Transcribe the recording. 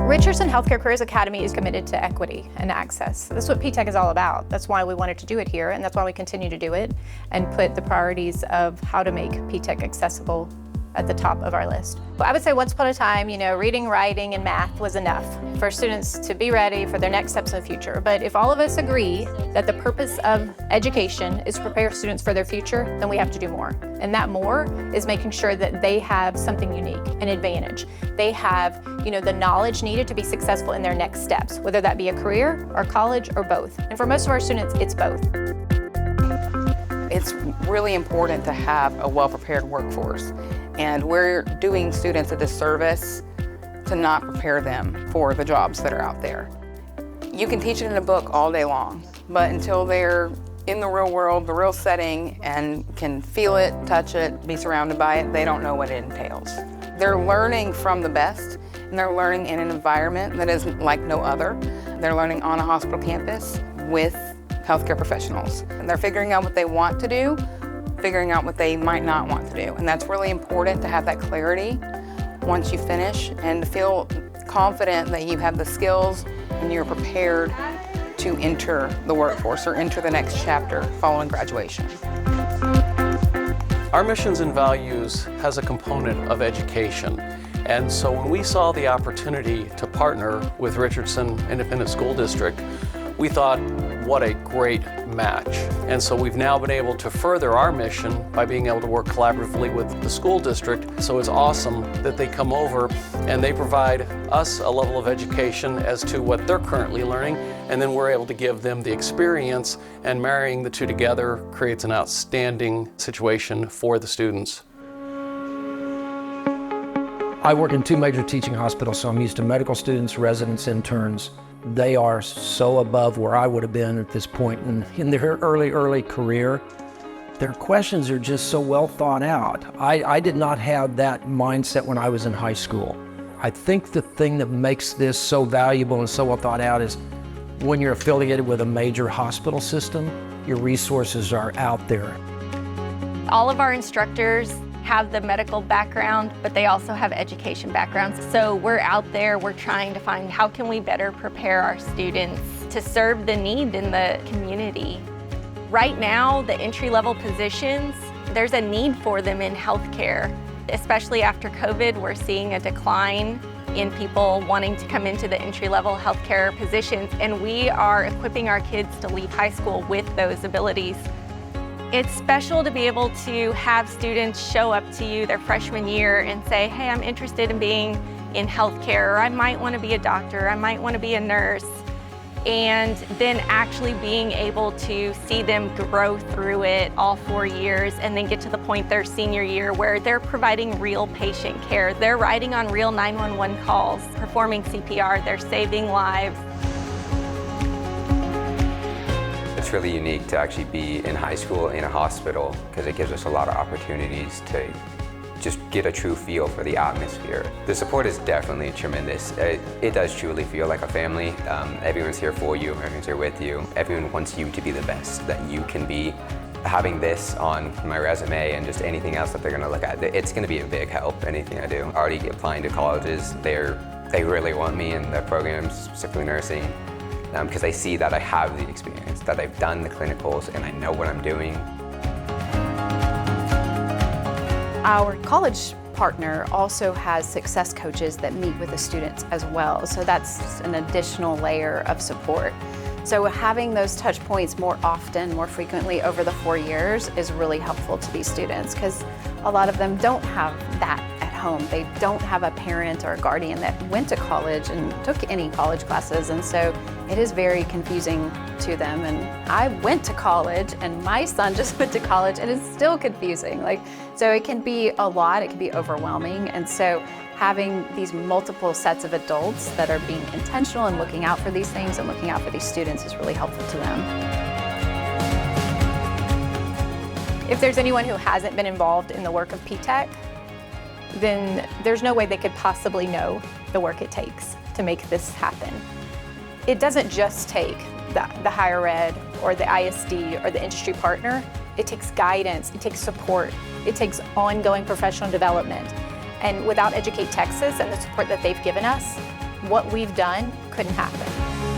Richardson Healthcare Careers Academy is committed to equity and access. That's what P-TECH is all about. That's why we wanted to do it here, and that's why we continue to do it and put the priorities of how to make P-TECH accessible at the top of our list. Well, I would say once upon a time, reading, writing, and math was enough for students to be ready for their next steps in the future. But if all of us agree that the purpose of education is to prepare students for their future, then we have to do more. And that more is making sure that they have something unique, an advantage. They have, the knowledge needed to be successful in their next steps, whether that be a career or college or both. And for most of our students, it's both. It's really important to have a well-prepared workforce. And we're doing students a disservice to not prepare them for the jobs that are out there. You can teach it in a book all day long, but until they're in the real world, the real setting, and can feel it, touch it, be surrounded by it, they don't know what it entails. They're learning from the best, and they're learning in an environment that is like no other. They're learning on a hospital campus with healthcare professionals. And they're figuring out what they want to do, figuring out what they might not want to do. And that's really important to have that clarity once you finish and to feel confident that you have the skills and you're prepared to enter the workforce or enter the next chapter following graduation. Our missions and values has a component of education. And so when we saw the opportunity to partner with Richardson Independent School District, we thought, what a great match. And so we've now been able to further our mission by being able to work collaboratively with the school district. So it's awesome that they come over and they provide us a level of education as to what they're currently learning, and then we're able to give them the experience, and marrying the two together creates an outstanding situation for the students. I work in two major teaching hospitals, so I'm used to medical students, residents, interns. They are so above where I would have been at this point in their early career. Their questions are just so well thought out. I did not have that mindset when I was in high school. I think the thing that makes this so valuable and so well thought out is when you're affiliated with a major hospital system, your resources are out there. All of our instructors have the medical background, but they also have education backgrounds. So we're out there, we're trying to find how can we better prepare our students to serve the need in the community. Right now, the entry-level positions, there's a need for them in healthcare. Especially after COVID, we're seeing a decline in people wanting to come into the entry-level healthcare positions, and we are equipping our kids to leave high school with those abilities. It's special to be able to have students show up to you their freshman year and say, hey, I'm interested in being in healthcare, or I might want to be a doctor, I might want to be a nurse. And then actually being able to see them grow through it all 4 years and then get to the point their senior year where they're providing real patient care. They're riding on real 911 calls, performing CPR, they're saving lives. It's really unique to actually be in high school in a hospital because it gives us a lot of opportunities to just get a true feel for the atmosphere. The support is definitely tremendous. It does truly feel like a family. Everyone's here for you, everyone's here with you. Everyone wants you to be the best that you can be. Having this on my resume and just anything else that they're gonna look at, it's gonna be a big help, anything I do. Already applying to colleges, they really want me in their programs, specifically nursing. Because I see that I have the experience, that I've done the clinicals and I know what I'm doing. Our college partner also has success coaches that meet with the students as well, so that's an additional layer of support. So having those touch points more often, more frequently over the 4 years is really helpful to these students because a lot of them don't have that at home. They don't have a parent or a guardian that went to college and took any college classes, and so it is very confusing to them. And I went to college and my son just went to college and it's still confusing. So it can be a lot, it can be overwhelming, and so having these multiple sets of adults that are being intentional and looking out for these things and looking out for these students is really helpful to them. If there's anyone who hasn't been involved in the work of P-TECH, then there's no way they could possibly know the work it takes to make this happen. It doesn't just take the higher ed or the ISD or the industry partner. It takes guidance, it takes support, it takes ongoing professional development. And without Educate Texas and the support that they've given us, what we've done couldn't happen.